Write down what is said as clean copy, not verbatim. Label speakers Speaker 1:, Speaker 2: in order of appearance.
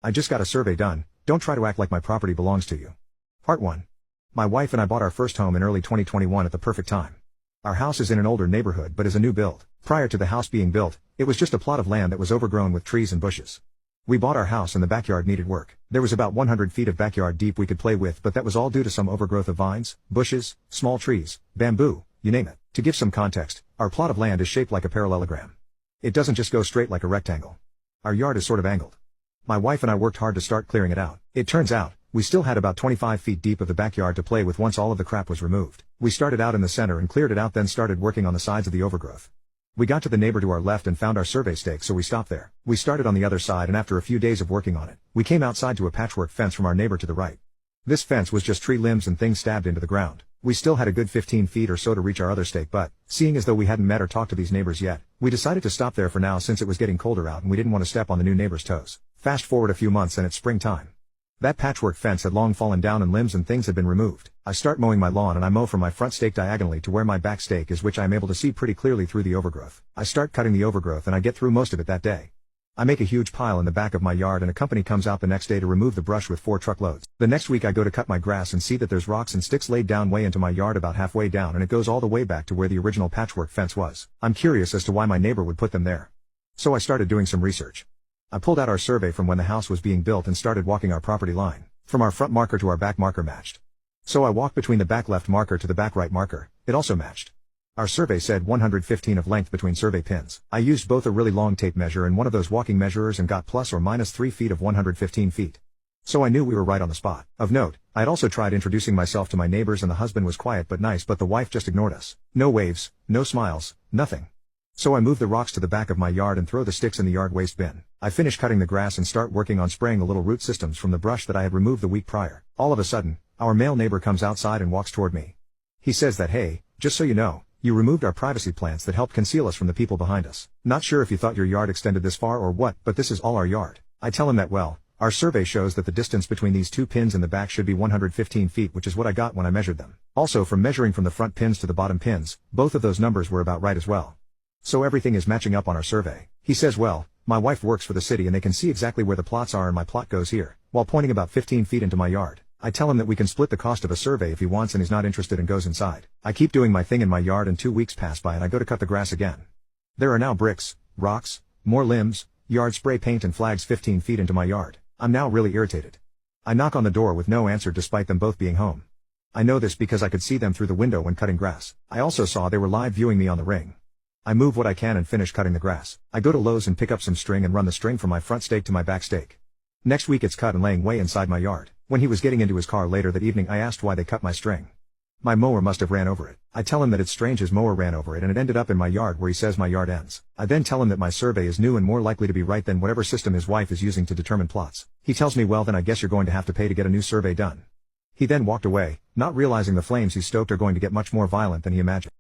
Speaker 1: I just got a survey done, don't try to act like my property belongs to you. Part 1. My wife and I bought our first home in early 2021 at the perfect time. Our house is in an older neighborhood but is a new build. Prior to the house being built, it was just a plot of land that was overgrown with trees and bushes. We bought our house and the backyard needed work. There was about 100 feet of backyard deep we could play with, but that was all due to some overgrowth of vines, bushes, small trees, bamboo, you name it. To give some context, our plot of land is shaped like a parallelogram. It doesn't just go straight like a rectangle. Our yard is sort of angled. My wife and I worked hard to start clearing it out. It turns out, we still had about 25 feet deep of the backyard to play with once all of the crap was removed. We started out in the center and cleared it out, then started working on the sides of the overgrowth. We got to the neighbor to our left and found our survey stake, so we stopped there. We started on the other side, and after a few days of working on it, we came outside to a patchwork fence from our neighbor to the right. This fence was just tree limbs and things stabbed into the ground. We still had a good 15 feet or so to reach our other stake, but, seeing as though we hadn't met or talked to these neighbors yet, we decided to stop there for now since it was getting colder out and we didn't want to step on the new neighbor's toes. Fast forward a few months and it's springtime. That patchwork fence had long fallen down and limbs and things had been removed. I start mowing my lawn and I mow from my front stake diagonally to where my back stake is, which I am able to see pretty clearly through the overgrowth. I start cutting the overgrowth and I get through most of it that day. I make a huge pile in the back of my yard and a company comes out the next day to remove the brush with 4 truckloads. The next week I go to cut my grass and see that there's rocks and sticks laid down way into my yard about halfway down, and it goes all the way back to where the original patchwork fence was. I'm curious as to why my neighbor would put them there. So I started doing some research. I pulled out our survey from when the house was being built and started walking our property line. From our front marker to our back marker matched. So I walked between the back left marker to the back right marker, it also matched. Our survey said 115 of length between survey pins. I used both a really long tape measure and one of those walking measurers and got plus or minus 3 feet of 115 feet. So I knew we were right on the spot. Of note, I had also tried introducing myself to my neighbors and the husband was quiet but nice, but the wife just ignored us. No waves, no smiles, nothing. So I move the rocks to the back of my yard and throw the sticks in the yard waste bin. I finish cutting the grass and start working on spraying the little root systems from the brush that I had removed the week prior. All of a sudden, our male neighbor comes outside and walks toward me. He says that, "Hey, just so you know, you removed our privacy plants that helped conceal us from the people behind us. Not sure if you thought your yard extended this far or what, but this is all our yard." I tell him that, well, our survey shows that the distance between these 2 pins in the back should be 115 feet, which is what I got when I measured them. Also, from measuring from the front pins to the bottom pins, both of those numbers were about right as well. So everything is matching up on our survey. He says, well, my wife works for the city and they can see exactly where the plots are and my plot goes here, while pointing about 15 feet into my yard. I tell him that we can split the cost of a survey if he wants, and he's not interested and goes inside. I keep doing my thing in my yard and 2 weeks pass by and I go to cut the grass again. There are now bricks, rocks, more limbs, yard spray paint and flags 15 feet into my yard. I'm now really irritated. I knock on the door with no answer despite them both being home. I know this because I could see them through the window when cutting grass. I also saw they were live viewing me on the Ring. I move what I can and finish cutting the grass. I go to Lowe's and pick up some string and run the string from my front stake to my back stake. Next week it's cut and laying way inside my yard. When he was getting into his car later that evening, I asked why they cut my string. My mower must have ran over it. I tell him that it's strange his mower ran over it and it ended up in my yard where he says my yard ends. I then tell him that my survey is new and more likely to be right than whatever system his wife is using to determine plots. He tells me, well, then I guess you're going to have to pay to get a new survey done. He then walked away, not realizing the flames he stoked are going to get much more violent than he imagined.